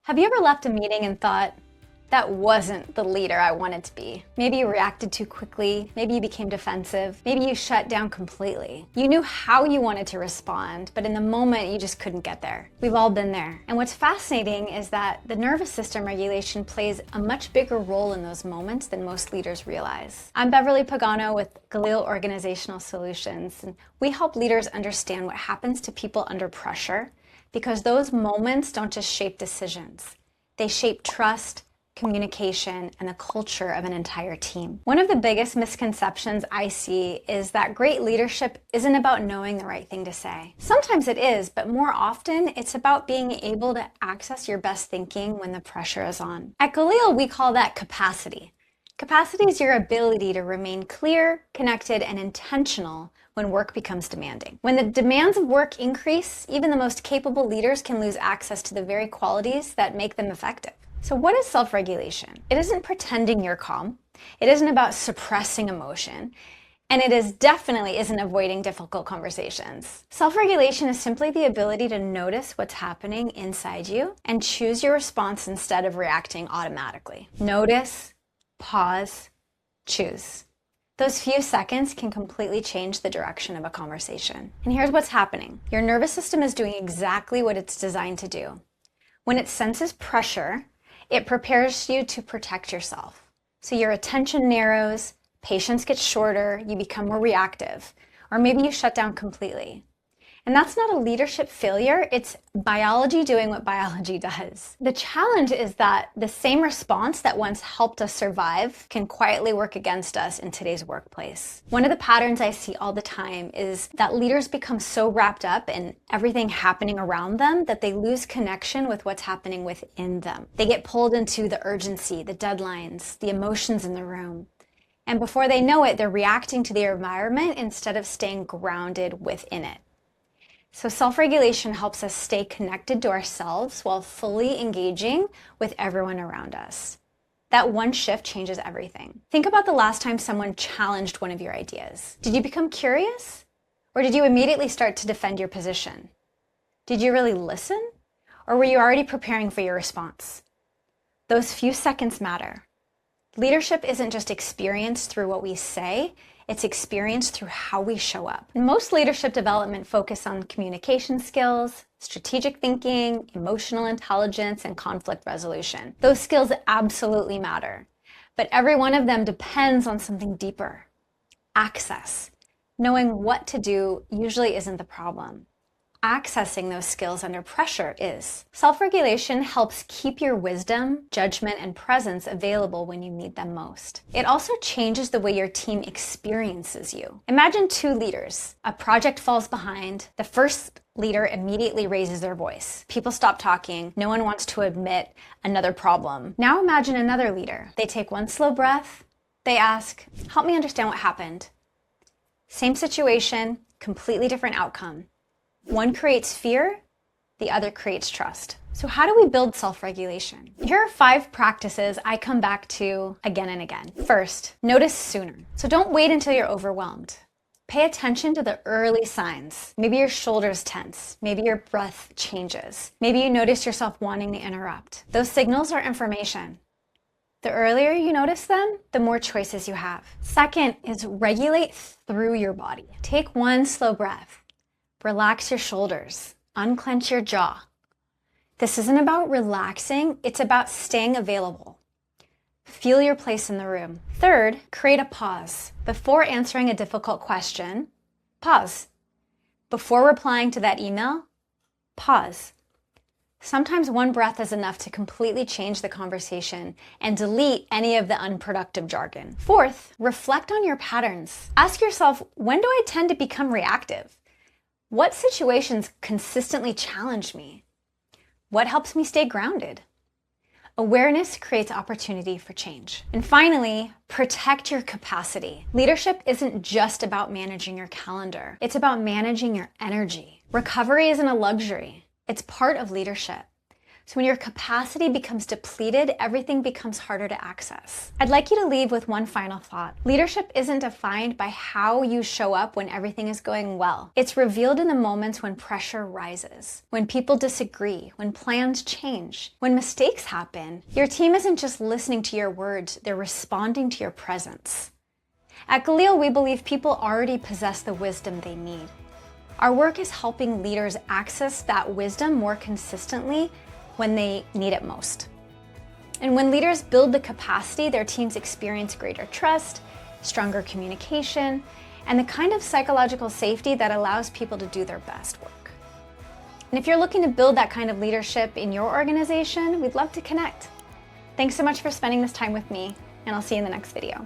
Have you ever left a meeting and thought, that wasn't the leader I wanted to be? Maybe you reacted too quickly, maybe you became defensive, maybe you shut down completely. You knew how you wanted to respond, but in the moment you just couldn't get there. We've all been there. And what's fascinating is that the nervous system regulation plays a much bigger role in those moments than most leaders realize. I'm Beverly Pagano with Glial Organizational Solutions, and we help leaders understand what happens to people under pressure, because those moments don't just shape decisions. They shape trust, communication, and the culture of an entire team. One of the biggest misconceptions I see is that great leadership isn't about knowing the right thing to say. Sometimes it is, but more often it's about being able to access your best thinking when the pressure is on. At Glial, we call that capacity. Capacity is your ability to remain clear, connected, and intentional when work becomes demanding. When the demands of work increase, even the most capable leaders can lose access to the very qualities that make them effective. So what is self-regulation? It isn't pretending you're calm. It isn't about suppressing emotion. And it definitely isn't avoiding difficult conversations. Self-regulation is simply the ability to notice what's happening inside you and choose your response instead of reacting automatically. Notice, pause, choose. Those few seconds can completely change the direction of a conversation. And here's what's happening. Your nervous system is doing exactly what it's designed to do. When it senses pressure, it prepares you to protect yourself. So your attention narrows, patience gets shorter, you become more reactive, or maybe you shut down completely. And that's not a leadership failure, it's biology doing what biology does. The challenge is that the same response that once helped us survive can quietly work against us in today's workplace. One of the patterns I see all the time is that leaders become so wrapped up in everything happening around them that they lose connection with what's happening within them. They get pulled into the urgency, the deadlines, the emotions in the room. And before they know it, they're reacting to their environment instead of staying grounded within it. So self-regulation helps us stay connected to ourselves while fully engaging with everyone around us. That one shift changes everything. Think about the last time someone challenged one of your ideas. Did you become curious? Or did you immediately start to defend your position? Did you really listen? Or were you already preparing for your response? Those few seconds matter. Leadership isn't just experienced through what we say, it's experienced through how we show up. And most leadership development focus on communication skills, strategic thinking, emotional intelligence, and conflict resolution. Those skills absolutely matter, but every one of them depends on something deeper. Access. Knowing what to do usually isn't the problem. Accessing those skills under pressure is. Self-regulation helps keep your wisdom, judgment, and presence available when you need them most. It also changes the way your team experiences you. Imagine two leaders. A project falls behind. The first leader immediately raises their voice. People stop talking. No one wants to admit another problem. Now imagine another leader. They take one slow breath. They ask, "Help me understand what happened." Same situation, completely different outcome. One creates fear, the other creates trust. So how do we build self-regulation? Here are 5 practices I come back to again and again. First, notice sooner. So don't wait until you're overwhelmed. Pay attention to the early signs. Maybe your shoulders tense. Maybe your breath changes. Maybe you notice yourself wanting to interrupt. Those signals are information. The earlier you notice them, the more choices you have. Second is regulate through your body. Take one slow breath. Relax your shoulders, unclench your jaw. This isn't about relaxing, it's about staying available. Feel your place in the room. Third, create a pause. Before answering a difficult question, pause. Before replying to that email, pause. Sometimes one breath is enough to completely change the conversation and delete any of the unproductive jargon. Fourth, reflect on your patterns. Ask yourself, when do I tend to become reactive? What situations consistently challenge me? What helps me stay grounded? Awareness creates opportunity for change. And finally, protect your capacity. Leadership isn't just about managing your calendar. It's about managing your energy. Recovery isn't a luxury. It's part of leadership. So when your capacity becomes depleted, everything becomes harder to access. I'd like you to leave with one final thought. Leadership isn't defined by how you show up when everything is going well. It's revealed in the moments when pressure rises, when people disagree, when plans change, when mistakes happen. Your team isn't just listening to your words, they're responding to your presence. At Glial, we believe people already possess the wisdom they need. Our work is helping leaders access that wisdom more consistently when they need it most. And when leaders build the capacity, their teams experience greater trust, stronger communication, and the kind of psychological safety that allows people to do their best work. And if you're looking to build that kind of leadership in your organization, we'd love to connect. Thanks so much for spending this time with me, and I'll see you in the next video.